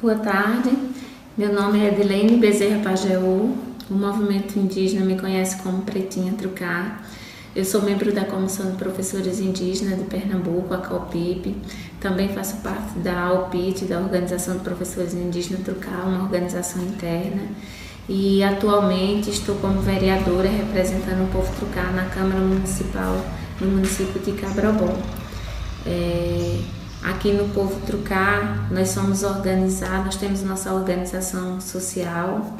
Boa tarde, meu nome é Edilene Bezerra Pajeú, o movimento indígena me conhece como Pretinha Trucar. Eu sou membro da Comissão de Professores Indígenas de Pernambuco, a COPIP. Também faço parte da AUPIT, da Organização de Professores Indígenas Trucar, uma organização interna. E atualmente estou como vereadora representando o povo Trucar na Câmara Municipal no município de Cabrobó. Aqui no Povo Trucar, nós somos organizados, nós temos nossa organização social.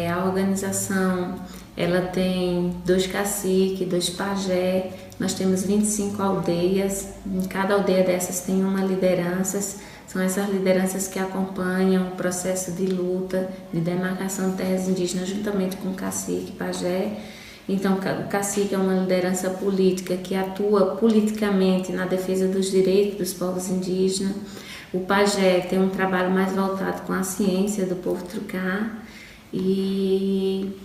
A organização ela tem 2 caciques, 2 pajé, nós temos 25 aldeias, em cada aldeia dessas tem uma liderança, são essas lideranças que acompanham o processo de luta, de demarcação de terras indígenas juntamente com o cacique, pajé. Então, o cacique é uma liderança política que atua politicamente na defesa dos direitos dos povos indígenas. O pajé tem um trabalho mais voltado com a ciência do povo Trucar. E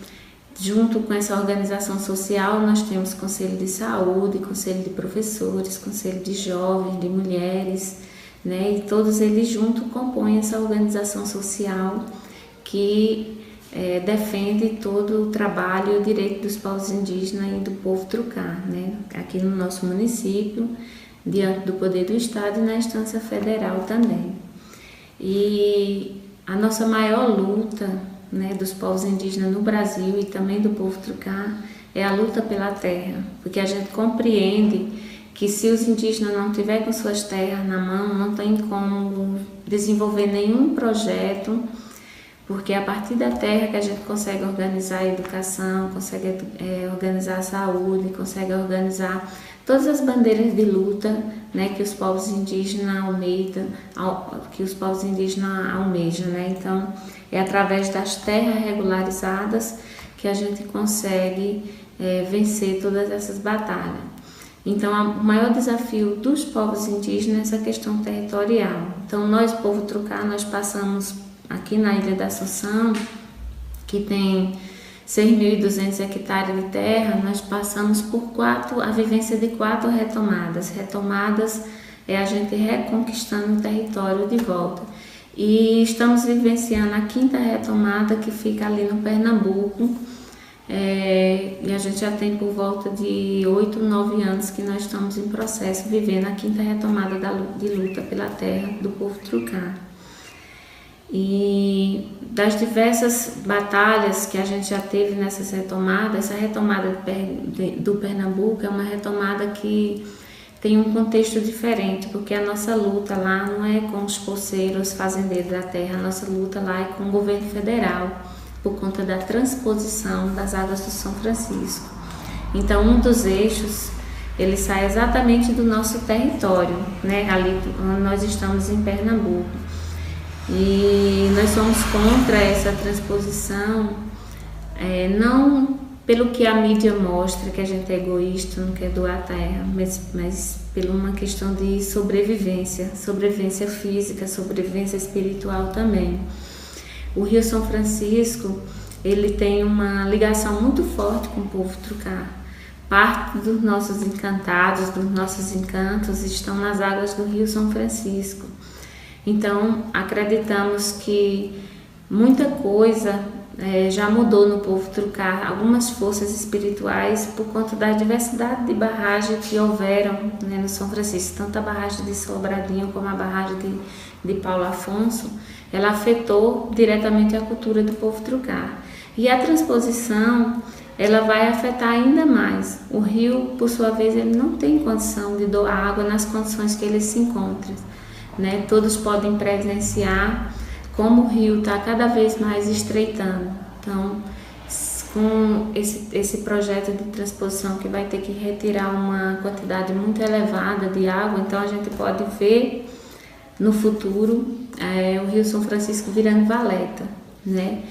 junto com essa organização social, nós temos conselho de saúde, conselho de professores, conselho de jovens, de mulheres, né? E todos eles juntos compõem essa organização social que defende todo o trabalho e o direito dos povos indígenas e do povo Trucar, né? Aqui no nosso município, diante do poder do Estado e na instância federal também. E a nossa maior luta, né, dos povos indígenas no Brasil e também do povo Trucar é a luta pela terra, porque a gente compreende que se os indígenas não tiverem com suas terras na mão, não tem como desenvolver nenhum projeto, porque é a partir da terra que a gente consegue organizar a educação, consegue organizar a saúde, consegue organizar todas as bandeiras de luta, né, que os povos indígenas almejam, né? Então, é através das terras regularizadas que a gente consegue vencer todas essas batalhas. Então, o maior desafio dos povos indígenas é essa questão territorial. Então, nós, povo Trucar, nós passamos aqui na Ilha da Assunção, que tem 6.200 hectares de terra, nós passamos por a vivência de 4 retomadas. Retomadas é a gente reconquistando o território de volta. E estamos vivenciando a 5ª retomada, que fica ali no Pernambuco, e a gente já tem por volta de 8, 9 anos que nós estamos em processo, vivendo a 5ª retomada de luta pela terra do povo Trucar. E das diversas batalhas que a gente já teve nessas retomadas, essa retomada do Pernambuco é uma retomada que tem um contexto diferente, porque a nossa luta lá não é com os poceiros, fazendeiros da terra, a nossa luta lá é com o governo federal, por conta da transposição das águas do São Francisco. Então, um dos eixos, ele sai exatamente do nosso território, né? Ali onde nós estamos em Pernambuco. E nós somos contra essa transposição, não pelo que a mídia mostra, que a gente é egoísta, não quer doar a terra, mas por uma questão de sobrevivência física, sobrevivência espiritual também. O Rio São Francisco, ele tem uma ligação muito forte com o povo Trucar. Parte dos nossos encantados, dos nossos encantos estão nas águas do Rio São Francisco. Então, acreditamos que muita coisa já mudou no povo Trucar, algumas forças espirituais por conta da diversidade de barragens que houveram, né, no São Francisco. Tanto a barragem de Sobradinho como a barragem de Paulo Afonso, ela afetou diretamente a cultura do povo Trucar. E a transposição, ela vai afetar ainda mais. O rio, por sua vez, ele não tem condição de doar água nas condições que ele se encontra, né? Todos podem presenciar como o rio está cada vez mais estreitando. Então, com esse projeto de transposição que vai ter que retirar uma quantidade muito elevada de água, então a gente pode ver no futuro o Rio São Francisco virando valeta, né?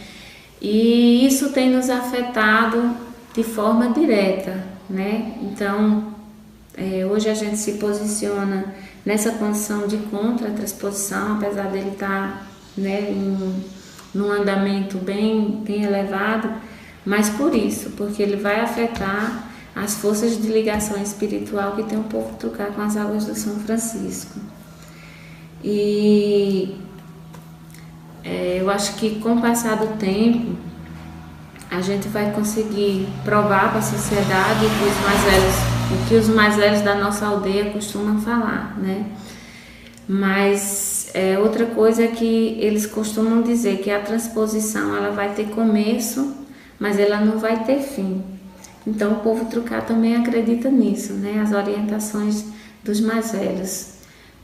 E isso tem nos afetado de forma direta, né? Então, hoje a gente se posiciona nessa condição de contra a transposição, apesar dele estar, né, num andamento bem elevado, mas por isso, porque ele vai afetar as forças de ligação espiritual que tem o povo Trucar com as águas do São Francisco. E Eu acho que com o passar do tempo a gente vai conseguir provar para a sociedade que os mais velhos, o que os mais velhos da nossa aldeia costumam falar, né? Mas outra coisa é que eles costumam dizer que a transposição ela vai ter começo, mas ela não vai ter fim. Então o povo trucar também acredita nisso, né? As orientações dos mais velhos,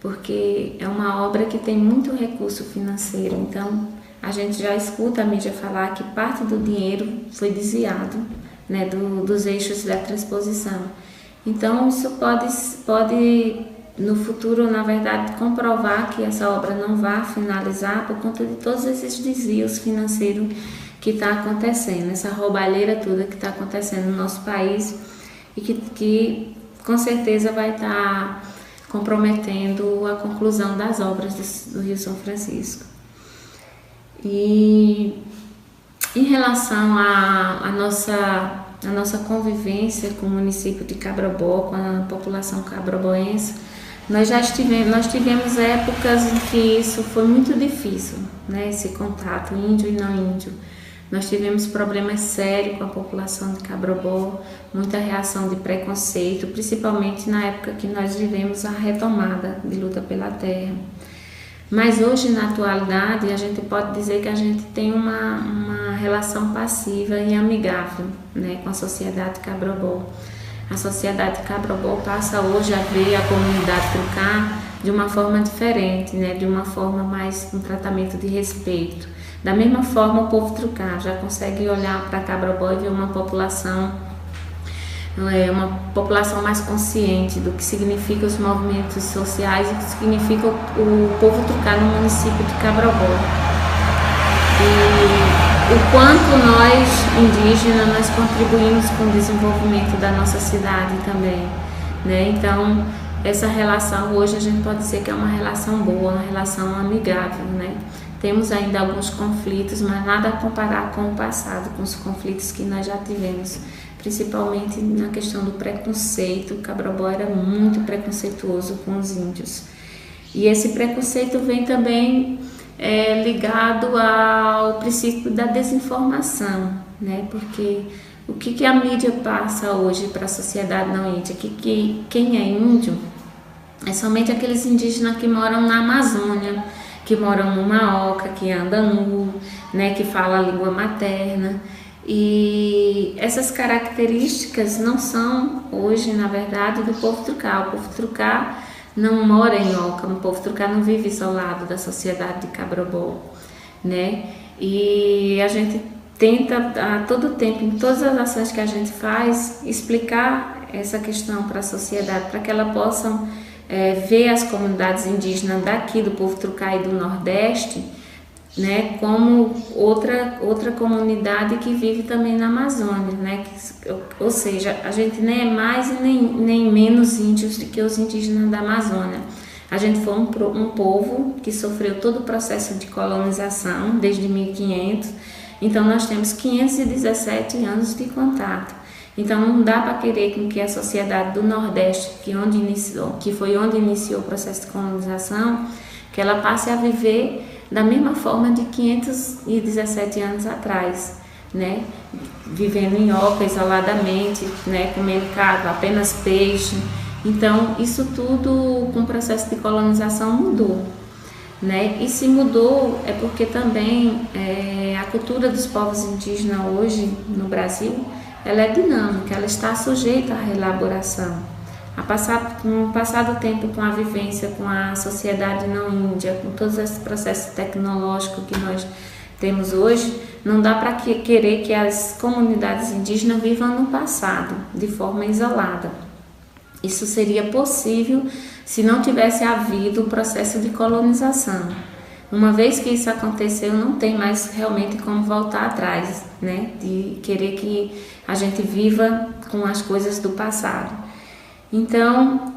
porque é uma obra que tem muito recurso financeiro. Então a gente já escuta a mídia falar que parte do dinheiro foi desviado, né, dos eixos da transposição. Então isso pode no futuro, na verdade, comprovar que essa obra não vai finalizar por conta de todos esses desvios financeiros que está acontecendo, essa roubalheira toda que está acontecendo no nosso país e que com certeza vai estar comprometendo a conclusão das obras do Rio São Francisco. E em relação à nossa convivência com o município de Cabrobó, com a população cabroboense, nós tivemos épocas em que isso foi muito difícil, né? Esse contato índio e não índio. Nós tivemos problemas sérios com a população de Cabrobó, muita reação de preconceito, principalmente na época que nós vivemos a retomada de luta pela terra. Mas hoje, na atualidade, a gente pode dizer que a gente tem uma relação passiva e amigável, né, com a sociedade Cabrobó. A sociedade Cabrobó passa hoje a ver a comunidade trucar de uma forma diferente, né, de uma forma mais um tratamento de respeito. Da mesma forma, o povo trucar já consegue olhar para Cabrobó e ver uma população mais consciente do que significa os movimentos sociais e do que significa o povo trucar no município de Cabrobó. E o quanto nós, indígenas, nós contribuímos com o desenvolvimento da nossa cidade também, né? Então, essa relação hoje a gente pode dizer que é uma relação boa, uma relação amigável, né? Temos ainda alguns conflitos, mas nada a comparar com o passado, com os conflitos que nós já tivemos, principalmente na questão do preconceito. O Cabrobó era muito preconceituoso com os índios. E esse preconceito vem também ligado ao princípio da desinformação, né? Porque o que a mídia passa hoje para a sociedade não índia? Que quem é índio é somente aqueles indígenas que moram na Amazônia, que moram numa oca, que anda nu, né? Que fala a língua materna. E essas características não são hoje, na verdade, do povo trucar. O povo trucar não mora em oca, o povo trucar não vive isolado da sociedade de Cabrobó, né? E a gente tenta a todo tempo, em todas as ações que a gente faz, explicar essa questão para a sociedade, para que ela possa ver as comunidades indígenas daqui do povo trucar e do Nordeste, né, como outra comunidade que vive também na Amazônia, né? Ou seja, a gente nem é mais e nem menos índios do que os indígenas da Amazônia. A gente foi um povo que sofreu todo o processo de colonização desde 1500, então nós temos 517 anos de contato. Então não dá para querer com que a sociedade do Nordeste, que foi onde iniciou o processo de colonização, que ela passe a viver da mesma forma de 517 anos atrás, né? Vivendo em oca isoladamente, né? Comendo carne, apenas peixe. Então isso tudo com o processo de colonização mudou, né? E se mudou é porque também a cultura dos povos indígenas hoje no Brasil, ela é dinâmica, ela está sujeita à reelaboração. Com o passar do tempo, com a vivência, com a sociedade não índia, com todos esses processos tecnológicos que nós temos hoje, não dá para querer que as comunidades indígenas vivam no passado, de forma isolada. Isso seria possível se não tivesse havido o processo de colonização. Uma vez que isso aconteceu, não tem mais realmente como voltar atrás, né? De querer que a gente viva com as coisas do passado. Então,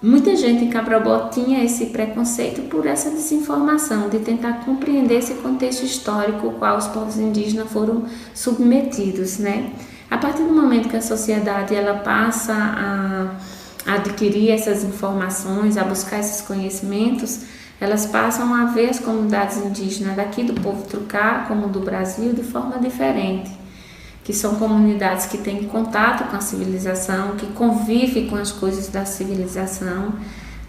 muita gente em Cabrobó tinha esse preconceito por essa desinformação, de tentar compreender esse contexto histórico ao qual os povos indígenas foram submetidos, né? A partir do momento que a sociedade ela passa a adquirir essas informações, a buscar esses conhecimentos, elas passam a ver as comunidades indígenas daqui do povo trucar, como do Brasil, de forma diferente, que são comunidades que têm contato com a civilização, que convivem com as coisas da civilização,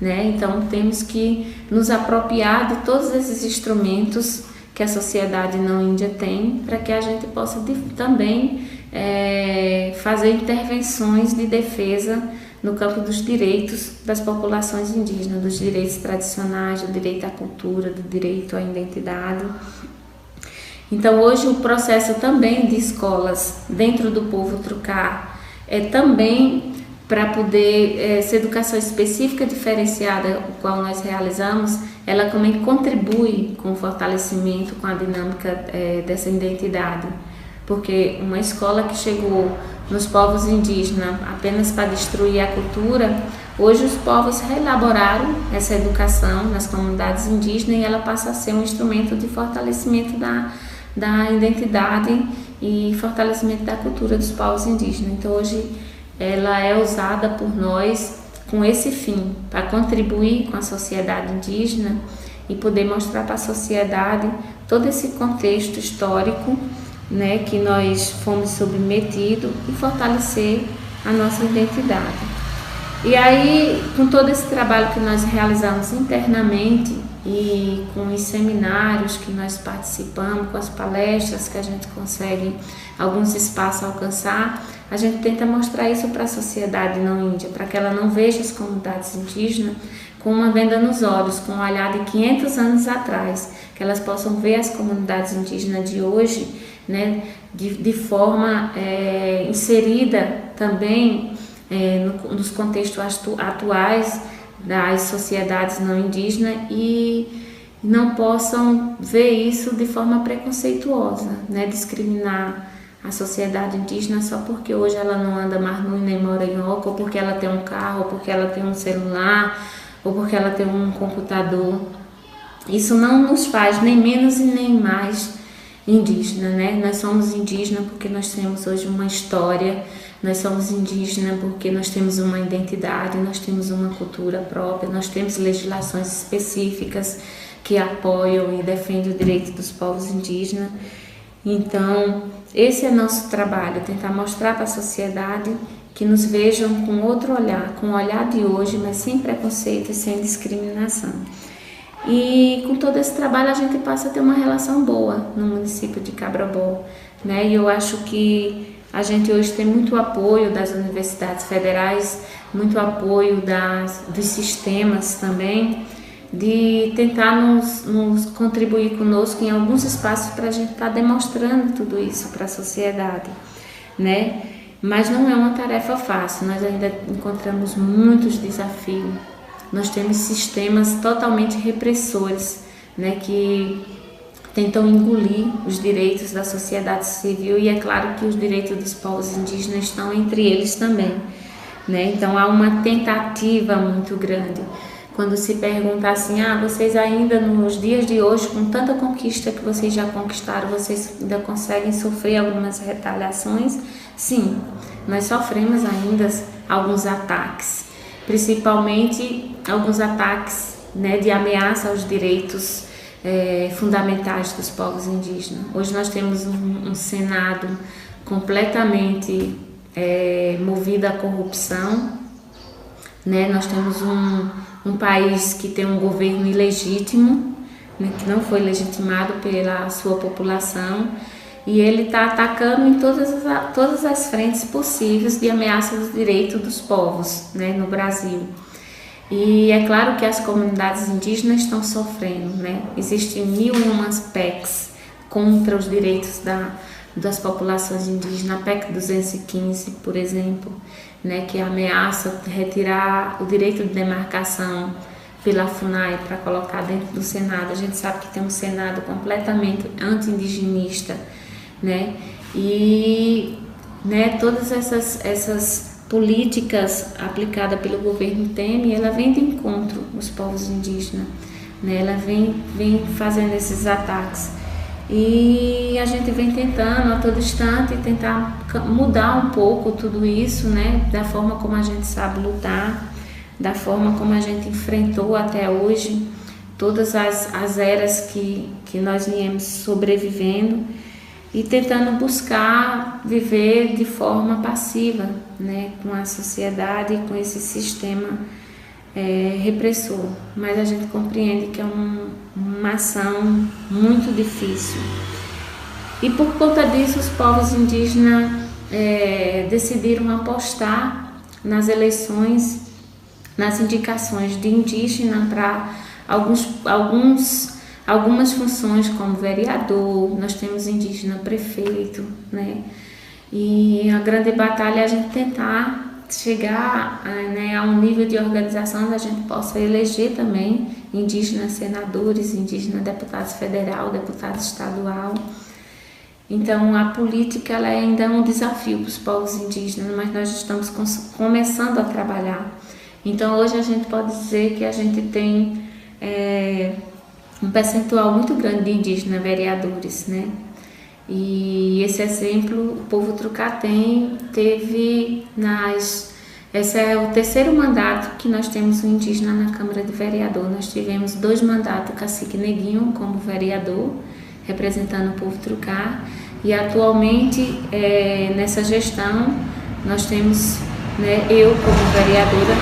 né? Então temos que nos apropriar de todos esses instrumentos que a sociedade não índia tem, para que a gente possa também fazer intervenções de defesa no campo dos direitos das populações indígenas, dos direitos tradicionais, do direito à cultura, do direito à identidade. Então hoje o processo também de escolas dentro do povo trucar é também para poder, essa educação específica diferenciada, o qual nós realizamos, ela também contribui com o fortalecimento, com a dinâmica dessa identidade. Porque uma escola que chegou nos povos indígenas apenas para destruir a cultura, hoje os povos reelaboraram essa educação nas comunidades indígenas e ela passa a ser um instrumento de fortalecimento da identidade e fortalecimento da cultura dos povos indígenas. Então hoje ela é usada por nós com esse fim, para contribuir com a sociedade indígena e poder mostrar para a sociedade todo esse contexto histórico, né, que nós fomos submetidos, e fortalecer a nossa identidade. E aí, com todo esse trabalho que nós realizamos internamente e com os seminários que nós participamos, com as palestras que a gente consegue alguns espaços alcançar, a gente tenta mostrar isso para a sociedade não índia, para que ela não veja as comunidades indígenas com uma venda nos olhos, com um olhar de 500 anos atrás, que elas possam ver as comunidades indígenas de hoje, né, de forma inserida também nos contextos atuais das sociedades não indígenas e não possam ver isso de forma preconceituosa, né, discriminar a sociedade indígena só porque hoje ela não anda mais nu e nem mora em oca, ou porque ela tem um carro, ou porque ela tem um celular, ou porque ela tem um computador. Isso não nos faz nem menos e nem mais indígena, né? Nós somos indígenas porque nós temos hoje uma história, nós somos indígenas porque nós temos uma identidade, nós temos uma cultura própria, nós temos legislações específicas que apoiam e defendem o direito dos povos indígenas. Então, esse é nosso trabalho, tentar mostrar para a sociedade que nos vejam com outro olhar, com o olhar de hoje, mas sem preconceito e sem discriminação. E com todo esse trabalho a gente passa a ter uma relação boa no município de Cabrobó, né? E eu acho que a gente hoje tem muito apoio das universidades federais, muito apoio dos sistemas também, de tentar nos contribuir conosco em alguns espaços para a gente estar demonstrando tudo isso para a sociedade, né? Mas não é uma tarefa fácil, nós ainda encontramos muitos desafios. Nós temos sistemas totalmente repressores, né, que tentam engolir os direitos da sociedade civil, e é claro que os direitos dos povos indígenas estão entre eles também, né? Então há uma tentativa muito grande. Quando se pergunta assim, vocês ainda nos dias de hoje, com tanta conquista que vocês já conquistaram, vocês ainda conseguem sofrer algumas retaliações? Sim, nós sofremos ainda alguns ataques, principalmente alguns ataques, né, de ameaça aos direitos fundamentais dos povos indígenas. Hoje nós temos um Senado completamente movido à corrupção, né? Nós temos um país que tem um governo ilegítimo, né, que não foi legitimado pela sua população, e ele está atacando em todas as frentes possíveis de ameaça dos direitos dos povos, né, no Brasil. E é claro que as comunidades indígenas estão sofrendo, né? Existem 1001 PECs contra os direitos das populações indígenas, a PEC 215, por exemplo, né, que ameaça retirar o direito de demarcação pela FUNAI para colocar dentro do Senado. A gente sabe que tem um Senado completamente anti-indigenista, né? E, né, todas essas políticas aplicadas pelo governo Temer, ela vem de encontro aos povos indígenas, né? Ela vem fazendo esses ataques. E a gente vem tentando a todo instante tentar mudar um pouco tudo isso, né? Da forma como a gente sabe lutar, da forma como a gente enfrentou até hoje, todas as eras que nós viemos sobrevivendo e tentando buscar viver de forma passiva, né, com a sociedade e com esse sistema repressor. Mas a gente compreende que é uma ação muito difícil. E por conta disso, os povos indígenas decidiram apostar nas eleições, nas indicações de indígena para algumas funções, como vereador. Nós temos indígena prefeito, né? E a grande batalha é a gente tentar chegar, né, a um nível de organização onde a gente possa eleger também indígenas senadores, indígenas deputados federal, deputado estadual. Então a política ela ainda é um desafio para os povos indígenas, mas nós estamos começando a trabalhar. Então hoje a gente pode dizer que a gente tem um percentual muito grande de indígenas vereadores, né? E esse exemplo o povo Trucá teve esse é o terceiro mandato que nós temos um indígena na Câmara de Vereador. Nós tivemos 2 mandatos, o cacique Neguinho como vereador, representando o povo Trucá, e atualmente nessa gestão nós temos, né, eu como vereadora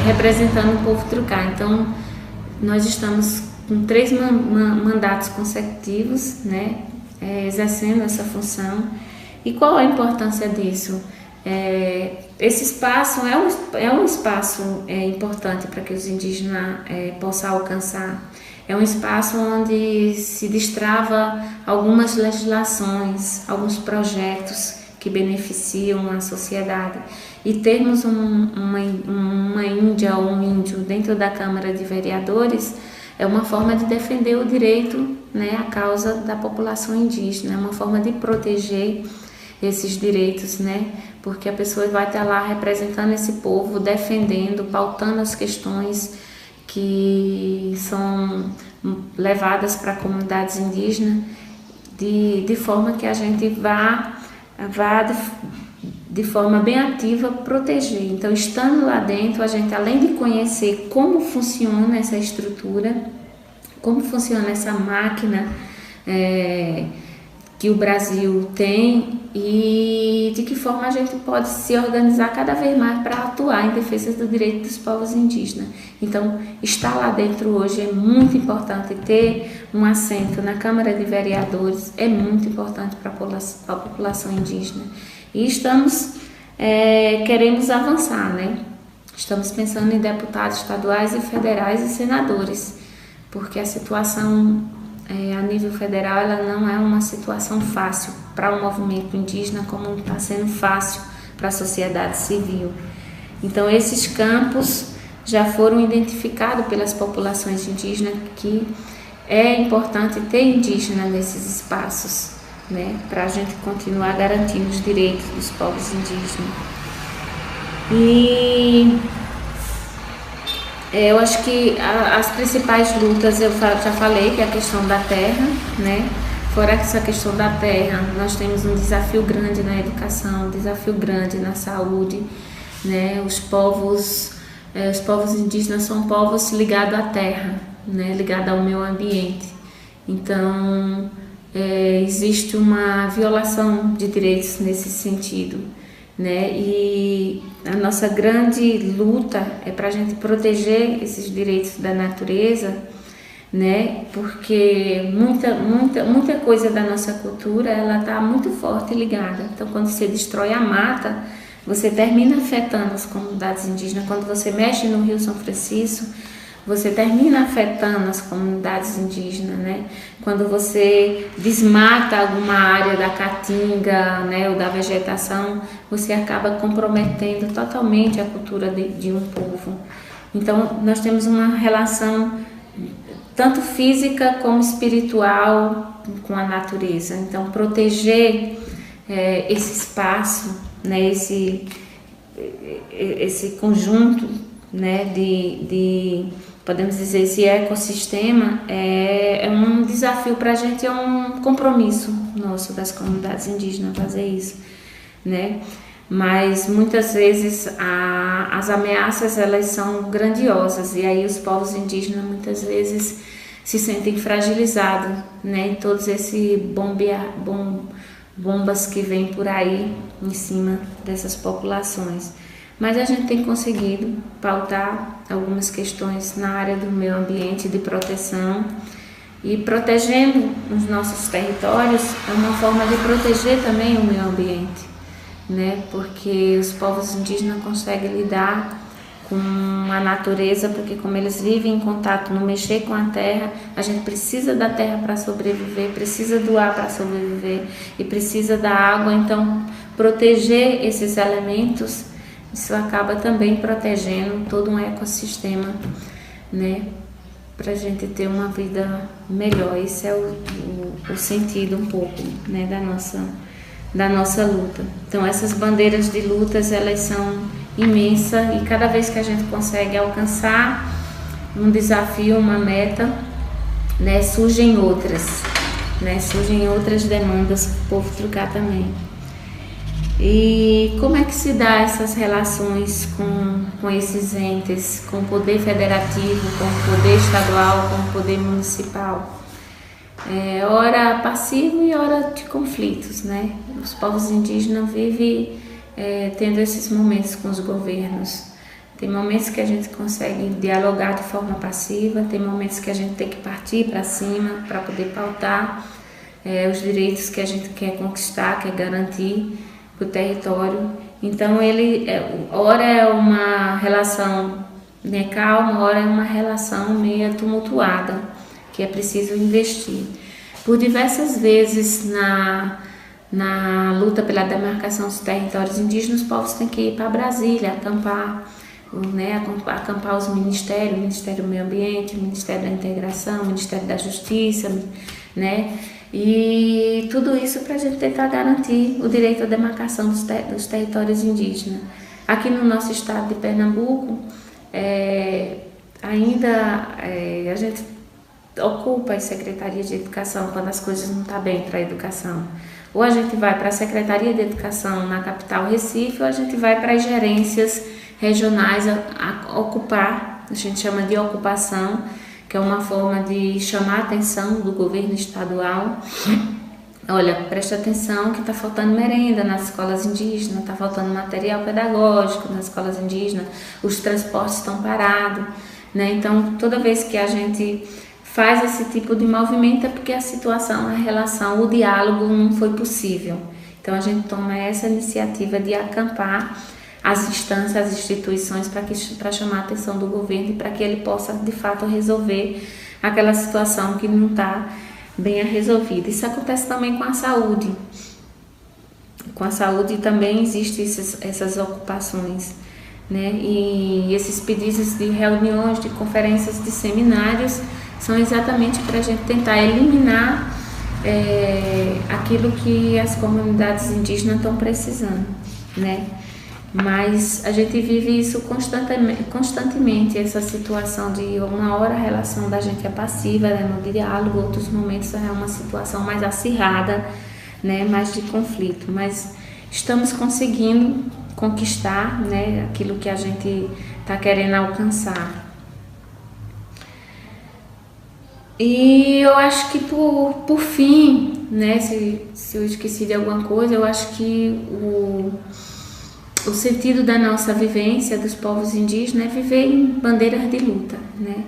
representando o povo Trucá. Então nós estamos com 3 mandatos consecutivos, né, exercendo essa função. E qual a importância disso? Esse espaço é um espaço importante para que os indígenas possam alcançar. É um espaço onde se destrava algumas legislações, alguns projetos que beneficiam a sociedade. E termos uma índia ou um índio dentro da Câmara de Vereadores é uma forma de defender o direito, né, a causa da população indígena, é uma forma de proteger esses direitos, né, porque a pessoa vai estar lá representando esse povo, defendendo, pautando as questões que são levadas para comunidades indígenas, de forma que a gente vá de forma bem ativa proteger. Então, estando lá dentro, a gente, além de conhecer como funciona essa estrutura, como funciona essa máquina que o Brasil tem e de que forma a gente pode se organizar cada vez mais para atuar em defesa do direito dos povos indígenas. Então, estar lá dentro hoje é muito importante, ter um assento na Câmara de Vereadores é muito importante para a população indígena. E queremos avançar, né? Estamos pensando em deputados estaduais e federais e senadores, porque a situação a nível federal ela não é uma situação fácil para o movimento indígena, como está sendo fácil para a sociedade civil. Então, esses campos já foram identificados pelas populações indígenas que é importante ter indígena nesses espaços, né, para a gente continuar garantindo os direitos dos povos indígenas. E eu acho que as principais lutas, eu já falei, que é a questão da terra, né? Fora essa questão da terra, nós temos um desafio grande na educação, um desafio grande na saúde, né? Os povos indígenas são povos ligados à terra, né? Ligados ao meio ambiente. Então, existe uma violação de direitos nesse sentido, né? E a nossa grande luta é para a gente proteger esses direitos da natureza, né? Porque muita coisa da nossa cultura ela está muito forte ligada. Então, quando você destrói a mata, você termina afetando as comunidades indígenas. Quando você mexe no Rio São Francisco, você termina afetando as comunidades indígenas, né? Quando você desmata alguma área da caatinga, né, ou da vegetação, você acaba comprometendo totalmente a cultura de um povo. Então, nós temos uma relação tanto física como espiritual com a natureza. Então, proteger esse espaço, né, esse conjunto, né, podemos dizer, esse ecossistema é um desafio para a gente, é um compromisso nosso das comunidades indígenas fazer isso, né? mas muitas vezes as ameaças elas são grandiosas e aí os povos indígenas muitas vezes se sentem fragilizados, né? Todos esses bombas que vêm por aí em cima dessas populações. Mas a gente tem conseguido pautar algumas questões na área do meio ambiente, de proteção, e protegendo os nossos territórios é uma forma de proteger também o meio ambiente, né? Porque os povos indígenas conseguem lidar com a natureza, porque como eles vivem em contato, no mexer com a terra, a gente precisa da terra para sobreviver, precisa do ar para sobreviver e precisa da água. Então, proteger esses elementos, isso acaba também protegendo todo um ecossistema, né? Para a gente ter uma vida melhor. Esse é o sentido um pouco, né, da nossa luta. Então essas bandeiras de lutas elas são imensas e cada vez que a gente consegue alcançar um desafio, uma meta, né, surgem outras demandas para o povo trucar também. E como é que se dá essas relações com esses entes, com o poder federativo, com o poder estadual, com o poder municipal? Hora passivo e hora de conflitos, né? Os povos indígenas vivem tendo esses momentos com os governos. Tem momentos que a gente consegue dialogar de forma passiva, tem momentos que a gente tem que partir para cima para poder pautar os direitos que a gente quer conquistar, quer garantir para o território. Então ora é uma relação, né, calma, ora é uma relação meio tumultuada, que é preciso investir. Por diversas vezes na luta pela demarcação dos territórios indígenas, os povos têm que ir para Brasília, acampar, né, acampar os ministérios, o Ministério do Meio Ambiente, o Ministério da Integração, o Ministério da Justiça, né? E tudo isso para a gente tentar garantir o direito à demarcação dos territórios indígenas. Aqui no nosso estado de Pernambuco, ainda a gente ocupa as secretarias de educação quando as coisas não estão bem para a educação. Ou a gente vai para a Secretaria de Educação na capital Recife, ou a gente vai para as gerências regionais a ocupar, a gente chama de ocupação, que é uma forma de chamar a atenção do governo estadual. Olha, presta atenção que está faltando merenda nas escolas indígenas, está faltando material pedagógico nas escolas indígenas, os transportes estão parados, né? Então, toda vez que a gente faz esse tipo de movimento é porque a situação, a relação, o diálogo não foi possível. Então, a gente toma essa iniciativa de acampar as instâncias, as instituições para chamar a atenção do governo e para que ele possa de fato resolver aquela situação que não está bem resolvida. Isso acontece também com a saúde. Com a saúde também existem essas ocupações, né? E esses pedidos de reuniões, de conferências, de seminários são exatamente para a gente tentar eliminar aquilo que as comunidades indígenas estão precisando, né? Mas a gente vive isso constantemente, essa situação de uma hora a relação da gente é passiva, né, no diálogo, outros momentos é uma situação mais acirrada, né, mais de conflito, mas estamos conseguindo conquistar, né, aquilo que a gente está querendo alcançar. E eu acho que por fim, né, se eu esqueci de alguma coisa, eu acho que o sentido da nossa vivência dos povos indígenas é viver em bandeiras de luta, né?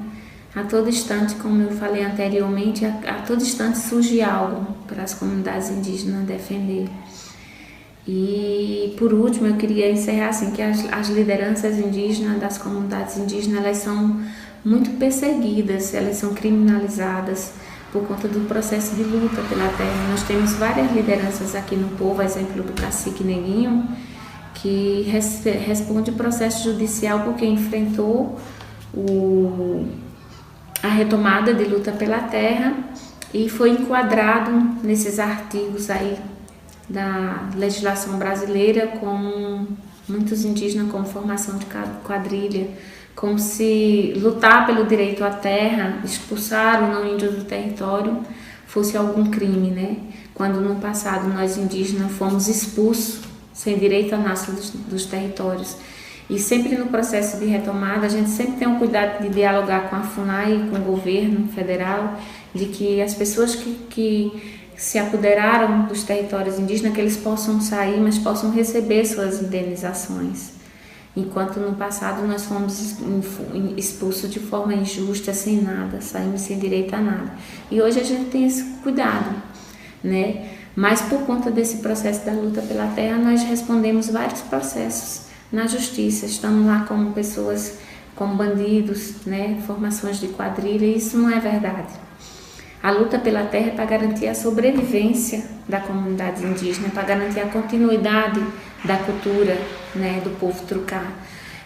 A todo instante, como eu falei anteriormente, a todo instante surge algo para as comunidades indígenas defender. E por último, eu queria encerrar assim, que as lideranças indígenas das comunidades indígenas, elas são muito perseguidas, elas são criminalizadas por conta do processo de luta pela terra. Nós temos várias lideranças aqui no povo, exemplo do cacique Neguinho, que responde processo judicial porque enfrentou a retomada de luta pela terra e foi enquadrado nesses artigos aí da legislação brasileira como muitos indígenas como formação de quadrilha, como se lutar pelo direito à terra, expulsar o não índio do território fosse algum crime, né? Quando no passado nós indígenas fomos expulsos sem direito a nada dos territórios. E sempre no processo de retomada, a gente sempre tem um cuidado de dialogar com a FUNAI e com o governo federal, de que as pessoas que se apoderaram dos territórios indígenas, que eles possam sair, mas possam receber suas indenizações. Enquanto no passado nós fomos expulsos de forma injusta, sem nada, saímos sem direito a nada. E hoje a gente tem esse cuidado, né? Mas por conta desse processo da luta pela terra, nós respondemos vários processos na justiça. Estamos lá como pessoas, como bandidos, né? Formações de quadrilha, e isso não é verdade. A luta pela terra é para garantir a sobrevivência da comunidade indígena, para garantir a continuidade da cultura, né, do povo trucá.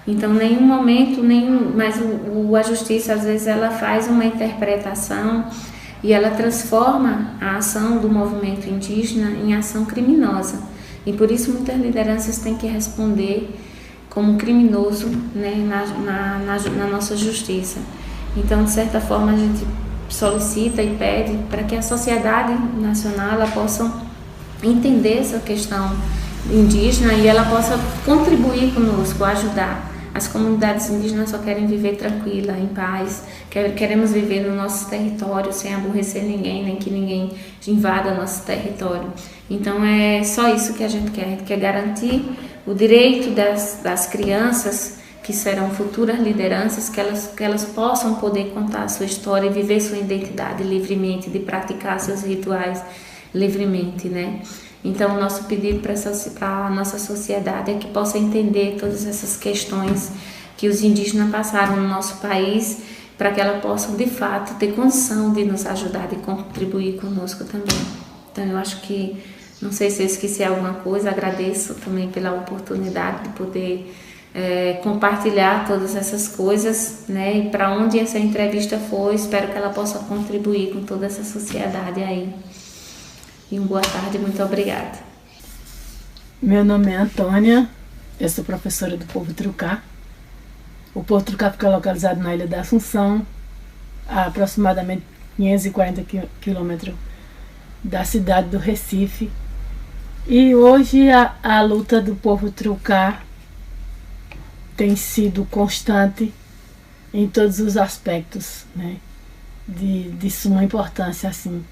Então, nenhum momento, mas a justiça, às vezes, ela faz uma interpretação e ela transforma a ação do movimento indígena em ação criminosa. E por isso muitas lideranças têm que responder como criminoso, né, na nossa justiça. Então, de certa forma, a gente solicita e pede para que a sociedade nacional ela possa entender essa questão indígena e ela possa contribuir conosco, ajudar. As comunidades indígenas só querem viver tranquila, em paz, queremos viver no nosso território sem aborrecer ninguém, nem que ninguém invada nosso território. Então é só isso que a gente quer garantir o direito das crianças que serão futuras lideranças, que elas possam poder contar a sua história e viver sua identidade livremente, de praticar seus rituais livremente, né? Então, o nosso pedido para a nossa sociedade é que possa entender todas essas questões que os indígenas passaram no nosso país, para que elas possam, de fato, ter condição de nos ajudar e contribuir conosco também. Então, eu acho que, não sei se eu esqueci alguma coisa, agradeço também pela oportunidade de poder compartilhar todas essas coisas, né? E para onde essa entrevista for, espero que ela possa contribuir com toda essa sociedade aí. E uma boa tarde, muito obrigada. Meu nome é Antônia, eu sou professora do povo trucá. O povo trucá fica localizado na Ilha da Assunção, a aproximadamente 540 quilômetros da cidade do Recife. E hoje a luta do povo trucá tem sido constante em todos os aspectos, né? De suma importância, assim.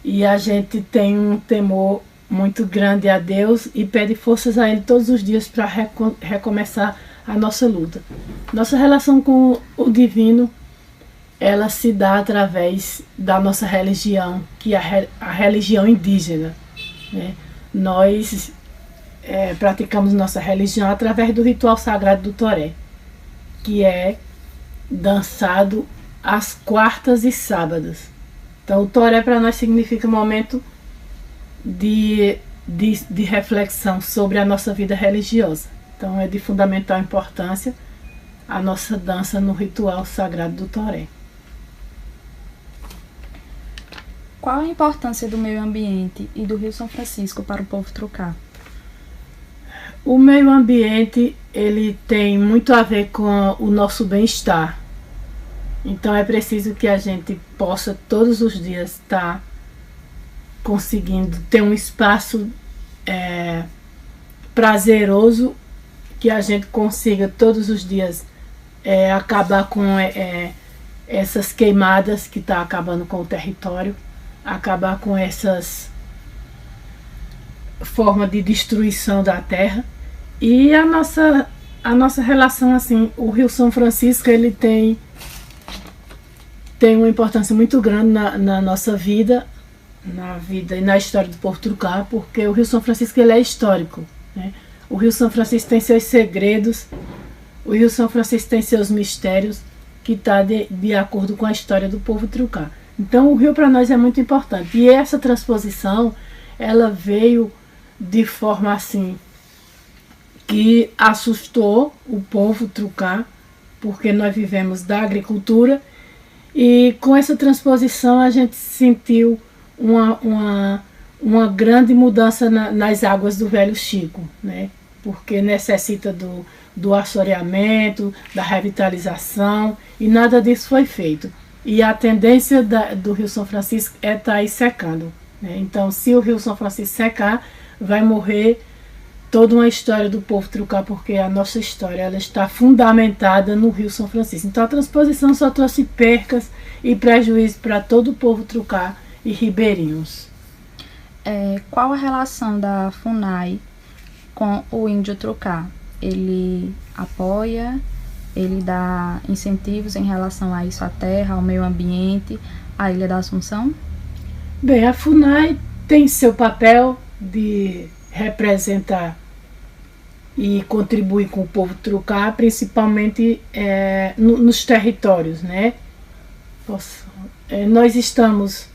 E a gente tem um temor muito grande a Deus e pede forças a Ele todos os dias para recomeçar a nossa luta. Nossa relação com o divino, ela se dá através da nossa religião, que é a religião indígena, né? Nós praticamos nossa religião através do ritual sagrado do Toré, que é dançado às quartas e sábados. Então, o Toré para nós significa um momento de reflexão sobre a nossa vida religiosa. Então, é de fundamental importância a nossa dança no ritual sagrado do Toré. Qual a importância do meio ambiente e do Rio São Francisco para o povo trucá? O meio ambiente, ele tem muito a ver com o nosso bem-estar. Então é preciso que a gente possa todos os dias estar conseguindo ter um espaço prazeroso, que a gente consiga todos os dias acabar com essas queimadas que estão acabando com o território, acabar com essas formas de destruição da terra. E a nossa relação, assim, o Rio São Francisco, ele tem uma importância muito grande na nossa vida, na vida e na história do povo trucá, porque o Rio São Francisco, ele é histórico, né? O Rio São Francisco tem seus segredos, o Rio São Francisco tem seus mistérios, que está de acordo com a história do povo trucá. Então o rio para nós é muito importante. E essa transposição, ela veio de forma assim que assustou o povo trucá, porque nós vivemos da agricultura, e com essa transposição a gente sentiu uma grande mudança nas águas do Velho Chico, né? Porque necessita do assoreamento, da revitalização, e nada disso foi feito. E a tendência do Rio São Francisco estar aí secando, né? Então, se o Rio São Francisco secar, vai morrer toda uma história do povo trucar, porque a nossa história ela está fundamentada no Rio São Francisco. Então a transposição só trouxe percas e prejuízo para todo o povo trucar e ribeirinhos. Qual a relação da FUNAI com o índio trucar? Ele apoia, ele dá incentivos em relação a isso, à terra, ao meio ambiente, à Ilha da Assunção? Bem, a FUNAI tem seu papel de representar e contribuir com o povo trucar, principalmente nos territórios, né? Nós estamos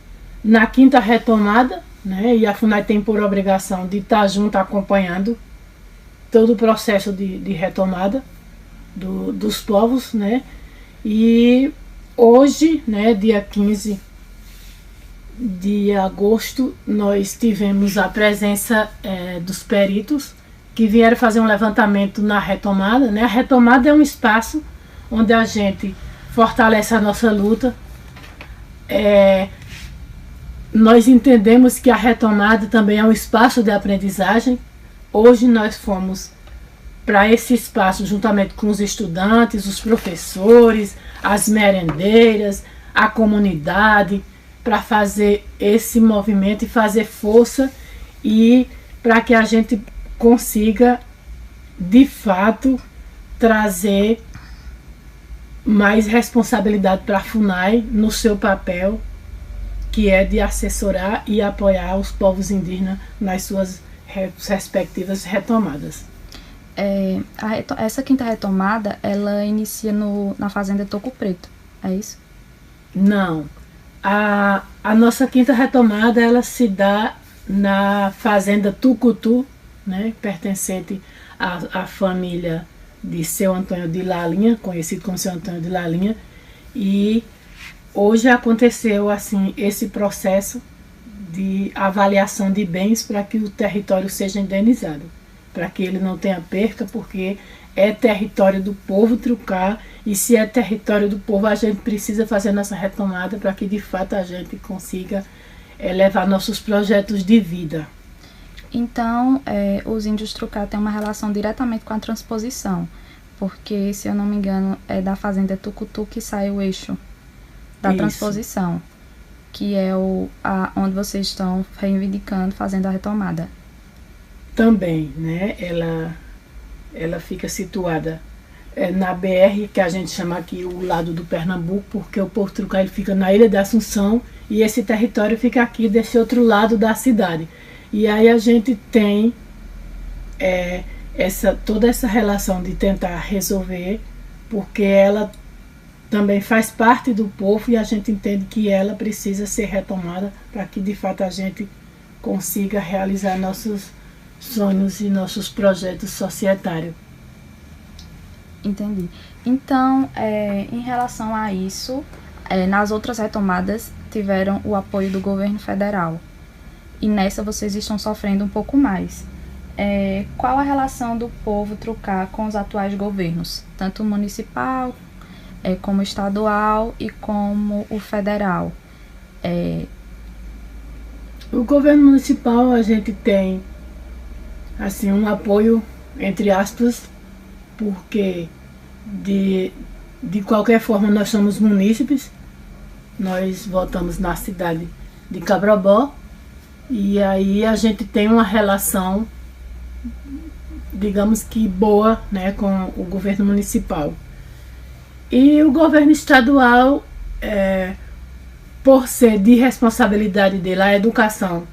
na 5ª retomada, né? E a FUNAI tem por obrigação de estar junto acompanhando todo o processo de retomada dos povos, né? E hoje, né, dia 15 de agosto, nós tivemos a presença dos peritos que vieram fazer um levantamento na retomada, né? A retomada é um espaço onde a gente fortalece a nossa luta. Nós entendemos que a retomada também é um espaço de aprendizagem. Hoje nós fomos para esse espaço juntamente com os estudantes, os professores, as merendeiras, a comunidade, para fazer esse movimento e fazer força e para que a gente consiga, de fato, trazer mais responsabilidade para a FUNAI no seu papel, que é de assessorar e apoiar os povos indígenas nas suas respectivas retomadas. Essa 5ª retomada, ela inicia na fazenda Toco Preto, é isso? Não. A nossa 5ª retomada, ela se dá na fazenda Tucutu, né, pertencente à família de Seu Antônio de Lalinha, conhecido como Seu Antônio de Lalinha, e hoje aconteceu assim esse processo de avaliação de bens para que o território seja indenizado, para que ele não tenha perca, porque é território do povo trucar, e se é território do povo, a gente precisa fazer nossa retomada para que de fato a gente consiga levar nossos projetos de vida. Então, os índios trucar têm uma relação diretamente com a transposição, porque, se eu não me engano, é da fazenda Tucutu que sai o eixo da transposição, que é onde vocês estão reivindicando, fazendo a retomada. Também, né? Ela fica situada na BR, que a gente chama aqui o lado do Pernambuco, porque o povo trucar ele fica na Ilha da Assunção e esse território fica aqui desse outro lado da cidade. E aí a gente tem toda essa relação de tentar resolver, porque ela também faz parte do povo e a gente entende que ela precisa ser retomada para que de fato a gente consiga realizar nossos sonhos e nossos projetos societários. Entendi. Então, em relação a isso, nas outras retomadas tiveram o apoio do governo federal e nessa vocês estão sofrendo um pouco mais. Qual a relação do povo trucar com os atuais governos, tanto municipal, como estadual e como o federal? O governo municipal, a gente tem assim um apoio, entre aspas, porque de qualquer forma nós somos munícipes, nós votamos na cidade de Cabrobó e aí a gente tem uma relação, digamos que boa, né, com o governo municipal. E o governo estadual, por ser de responsabilidade dele a educação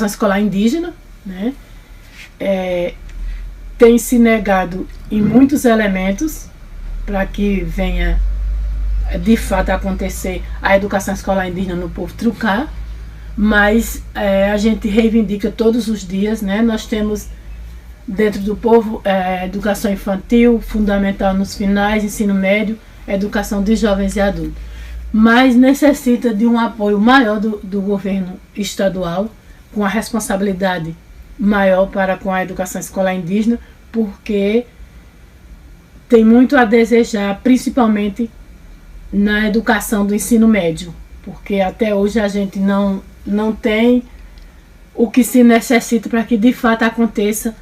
escolar indígena, né, tem se negado em muitos elementos para que venha de fato acontecer a educação escolar indígena no povo trucar, mas a gente reivindica todos os dias, né? Nós temos dentro do povo educação infantil, fundamental nos finais, ensino médio, educação de jovens e adultos, mas necessita de um apoio maior do governo estadual, com a responsabilidade maior para com a educação escolar indígena, porque tem muito a desejar, principalmente na educação do ensino médio, porque até hoje a gente não tem o que se necessita para que de fato aconteça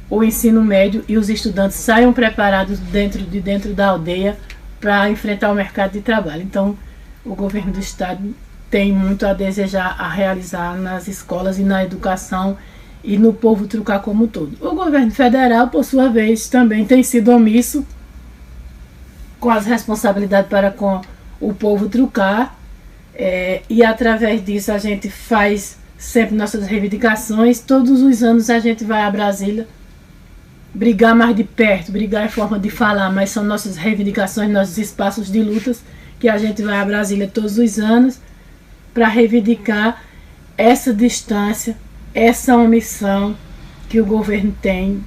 o ensino médio e os estudantes saiam preparados dentro da aldeia para enfrentar o mercado de trabalho. Então, o governo do estado tem muito a desejar, a realizar nas escolas e na educação e no povo trucar como um todo. O governo federal, por sua vez, também tem sido omisso com as responsabilidades para com o povo trucar, e através disso a gente faz sempre nossas reivindicações. Todos os anos a gente vai a Brasília brigar mais de perto, brigar em forma de falar, mas são nossas reivindicações, nossos espaços de lutas, que a gente vai a Brasília todos os anos para reivindicar essa distância, essa omissão que o governo tem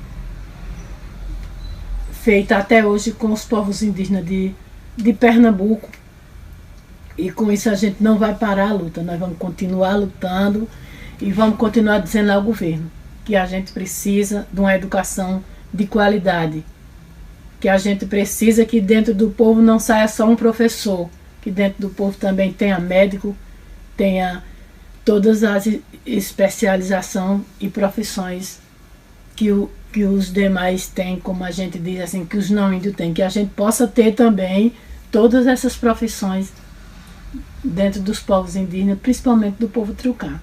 feito até hoje com os povos indígenas de Pernambuco. E com isso a gente não vai parar a luta, nós vamos continuar lutando e vamos continuar dizendo ao governo que a gente precisa de uma educação de qualidade, que a gente precisa que dentro do povo não saia só um professor, que dentro do povo também tenha médico, tenha todas as especializações e profissões que os demais têm, como a gente diz assim, que os não índios têm, que a gente possa ter também todas essas profissões dentro dos povos indígenas, principalmente do povo trucar.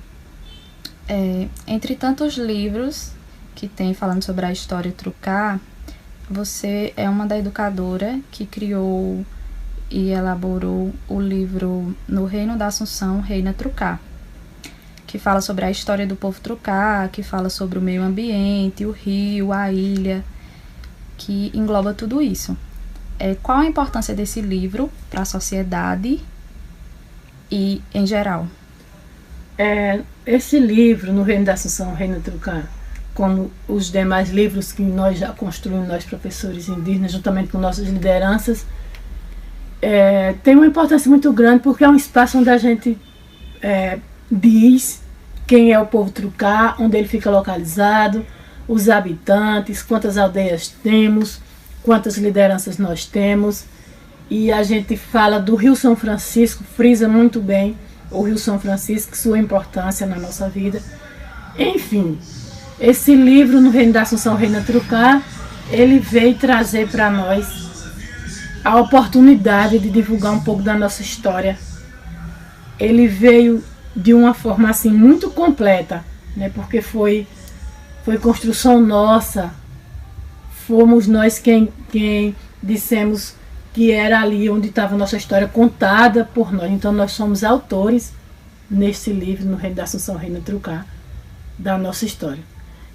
Entre tantos livros que tem falando sobre a história trucar, você é uma da educadora que criou e elaborou o livro No Reino da Assunção, Reina Trucar, que fala sobre a história do povo trucar, que fala sobre o meio ambiente, o rio, a ilha, que engloba tudo isso. Qual a importância desse livro para a sociedade e em geral? Esse livro, No Reino da Assunção, Reina Trucar, como os demais livros que nós já construímos, nós professores indígenas, juntamente com nossas lideranças, tem uma importância muito grande, porque é um espaço onde a gente diz quem é o povo trucar, onde ele fica localizado, os habitantes, quantas aldeias temos, quantas lideranças nós temos. E a gente fala do Rio São Francisco, frisa muito bem o Rio São Francisco, sua importância na nossa vida. Enfim, esse livro, No Reino da Assunção, Reina Trucar, ele veio trazer para nós a oportunidade de divulgar um pouco da nossa história. Ele veio de uma forma assim muito completa, né? Porque foi construção nossa, fomos nós quem dissemos que era ali onde estava a nossa história contada por nós. Então nós somos autores nesse livro, No Reino da Assunção, Reina Trucar, da nossa história.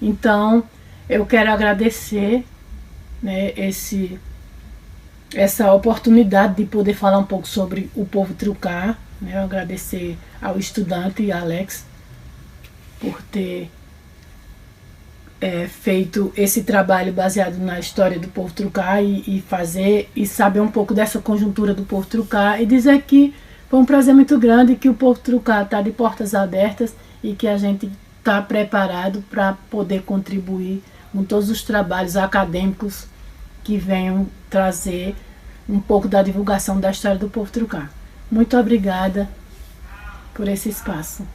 Então eu quero agradecer, né, essa oportunidade de poder falar um pouco sobre o povo trucar, né? Eu agradecer ao estudante Alex por ter feito esse trabalho baseado na história do povo trucar e saber um pouco dessa conjuntura do povo trucar, e dizer que foi um prazer muito grande, que o povo trucar está de portas abertas e que a gente está preparado para poder contribuir com todos os trabalhos acadêmicos que venham trazer um pouco da divulgação da história do povo trucar. Muito obrigada por esse espaço.